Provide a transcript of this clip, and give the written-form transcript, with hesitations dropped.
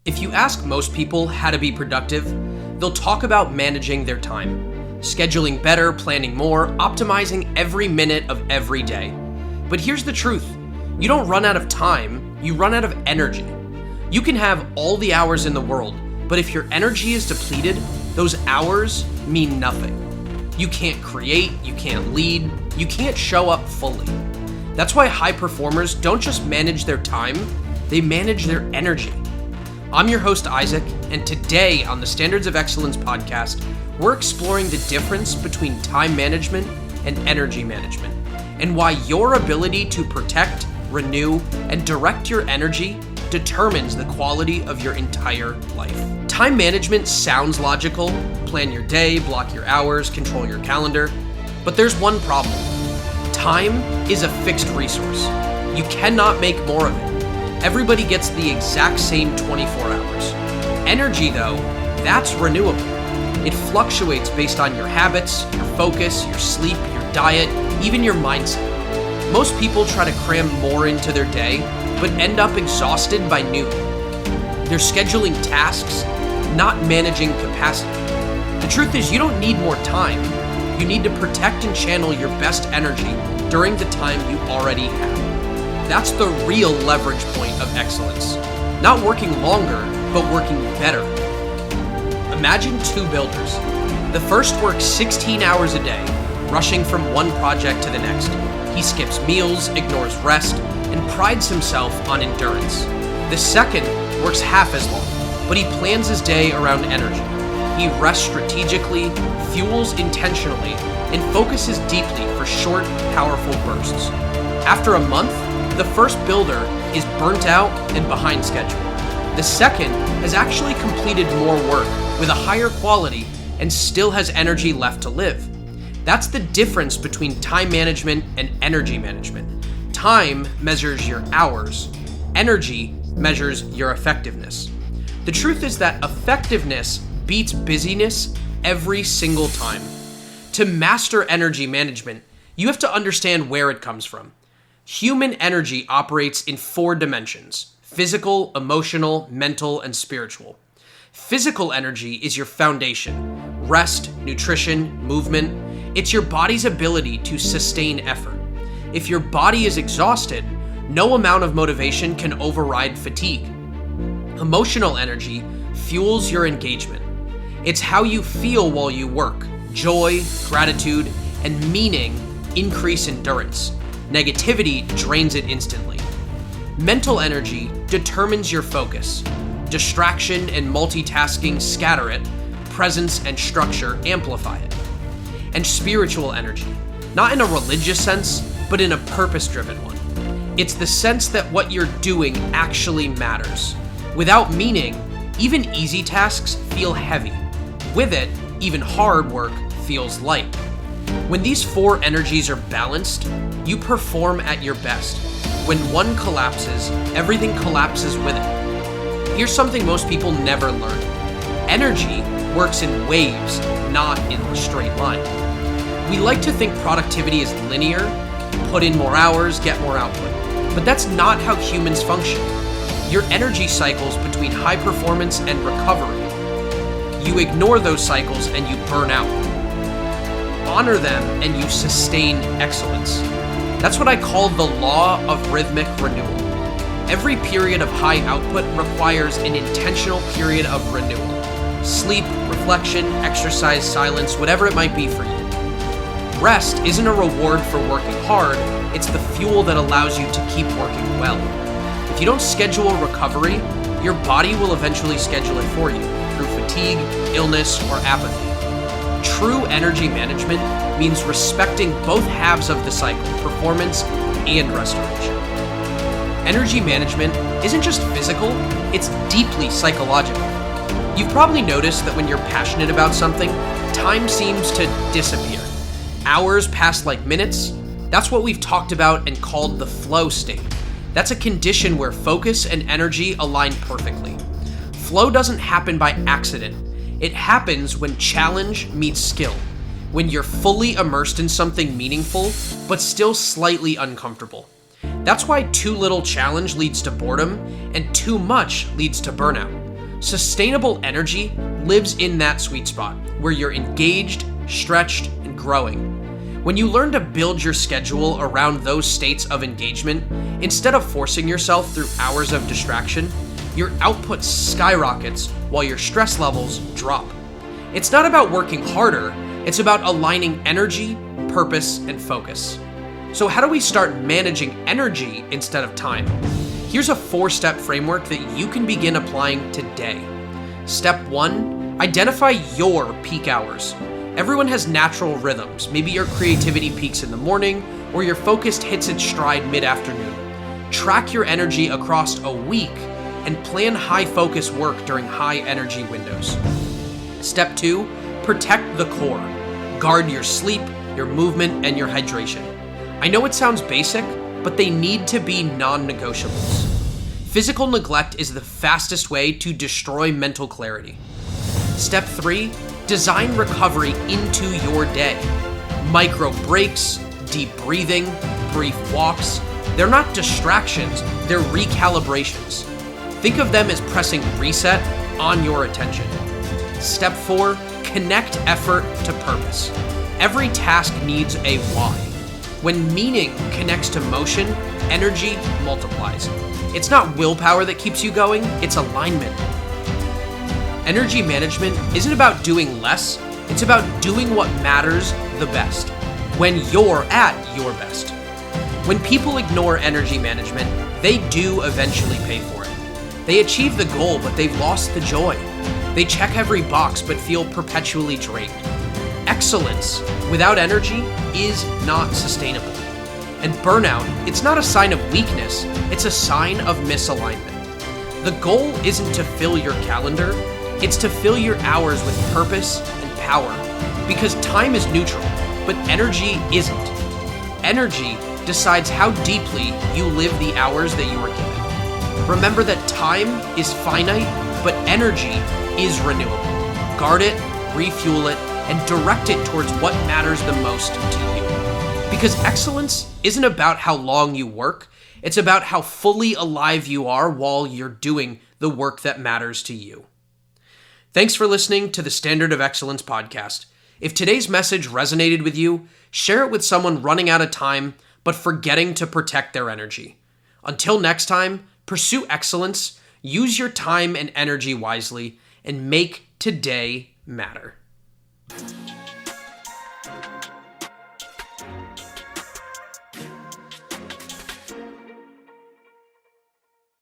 If you ask most people how to be productive, they'll talk about managing their time, scheduling better, planning more, optimizing every minute of every day. But here's the truth. You don't run out of time, you run out of energy. You can have all the hours in the world, but if your energy is depleted, those hours mean nothing. You can't create, you can't lead, you can't show up fully. That's why high performers don't just manage their time, they manage their energy. I'm your host, Isaac, and today on the Standards of Excellence podcast, we're exploring the difference between time management and energy management, and why your ability to protect, renew, and direct your energy determines the quality of your entire life. Time management sounds logical: plan your day, block your hours, control your calendar, but there's one problem. Time is a fixed resource. You cannot make more of it. Everybody gets the exact same 24 hours. Energy, though, that's renewable. It fluctuates based on your habits, your focus, your sleep, your diet, even your mindset. Most people try to cram more into their day, but end up exhausted by noon. They're scheduling tasks, not managing capacity. The truth is, you don't need more time. You need to protect and channel your best energy during the time you already have. That's the real leverage point of excellence. Not working longer, but working better. Imagine two builders. The first works 16 hours a day, rushing from one project to the next. He skips meals, ignores rest, and prides himself on endurance. The second works half as long, but he plans his day around energy. He rests strategically, fuels intentionally, and focuses deeply for short, powerful bursts. After a month, the first builder is burnt out and behind schedule. The second has actually completed more work with a higher quality and still has energy left to live. That's the difference between time management and energy management. Time measures your hours. Energy measures your effectiveness. The truth is that effectiveness beats busyness every single time. To master energy management, you have to understand where it comes from. Human energy operates in 4 dimensions: physical, emotional, mental, and spiritual. Physical energy is your foundation: rest, nutrition, movement. It's your body's ability to sustain effort. If your body is exhausted, no amount of motivation can override fatigue. Emotional energy fuels your engagement. It's how you feel while you work. Joy, gratitude, and meaning increase endurance. Negativity drains it instantly. Mental energy determines your focus. Distraction and multitasking scatter it. Presence and structure amplify it. And spiritual energy, not in a religious sense, but in a purpose-driven one. It's the sense that what you're doing actually matters. Without meaning, even easy tasks feel heavy. With it, even hard work feels light. When these 4 energies are balanced, you perform at your best. When one collapses, everything collapses with it. Here's something most people never learn. Energy works in waves, not in a straight line. We like to think productivity is linear: put in more hours, get more output. But that's not how humans function. Your energy cycles between high performance and recovery. You ignore those cycles and you burn out. Honor them and you sustain excellence. That's what I call the Law of Rhythmic Renewal. Every period of high output requires an intentional period of renewal. Sleep, reflection, exercise, silence, whatever it might be for you. Rest isn't a reward for working hard, it's the fuel that allows you to keep working well. If you don't schedule recovery, your body will eventually schedule it for you through fatigue, illness, or apathy. True energy management means respecting both halves of the cycle: performance and restoration. Energy management isn't just physical, it's deeply psychological. You've probably noticed that when you're passionate about something, time seems to disappear. Hours pass like minutes. That's what we've talked about and called the flow state. That's a condition where focus and energy align perfectly. Flow doesn't happen by accident. It happens when challenge meets skill, when you're fully immersed in something meaningful, but still slightly uncomfortable. That's why too little challenge leads to boredom, and too much leads to burnout. Sustainable energy lives in that sweet spot where you're engaged, stretched, and growing. When you learn to build your schedule around those states of engagement, instead of forcing yourself through hours of distraction, your output skyrockets while your stress levels drop. It's not about working harder, it's about aligning energy, purpose, and focus. So how do we start managing energy instead of time? Here's a 4-step framework that you can begin applying today. Step 1, identify your peak hours. Everyone has natural rhythms. Maybe your creativity peaks in the morning, or your focus hits its stride mid-afternoon. Track your energy across a week and plan high-focus work during high-energy windows. Step 2, protect the core. Guard your sleep, your movement, and your hydration. I know it sounds basic, but they need to be non-negotiables. Physical neglect is the fastest way to destroy mental clarity. Step 3, design recovery into your day. Micro breaks, deep breathing, brief walks. They're not distractions, they're recalibrations. Think of them as pressing reset on your attention. Step 4, connect effort to purpose. Every task needs a why. When meaning connects to motion, energy multiplies. It's not willpower that keeps you going, it's alignment. Energy management isn't about doing less, it's about doing what matters the best, when you're at your best. When people ignore energy management, they do eventually pay for it. They achieve the goal, but they've lost the joy. They check every box, but feel perpetually drained. Excellence without energy is not sustainable. And burnout, it's not a sign of weakness, it's a sign of misalignment. The goal isn't to fill your calendar, it's to fill your hours with purpose and power. Because time is neutral, but energy isn't. Energy decides how deeply you live the hours that you are given. Remember that time is finite, but energy is renewable. Guard it, refuel it, and direct it towards what matters the most to you. Because excellence isn't about how long you work, it's about how fully alive you are while you're doing the work that matters to you. Thanks for listening to the Standard of Excellence podcast. If today's message resonated with you, share it with someone running out of time but forgetting to protect their energy. Until next time, pursue excellence, use your time and energy wisely, and make today matter.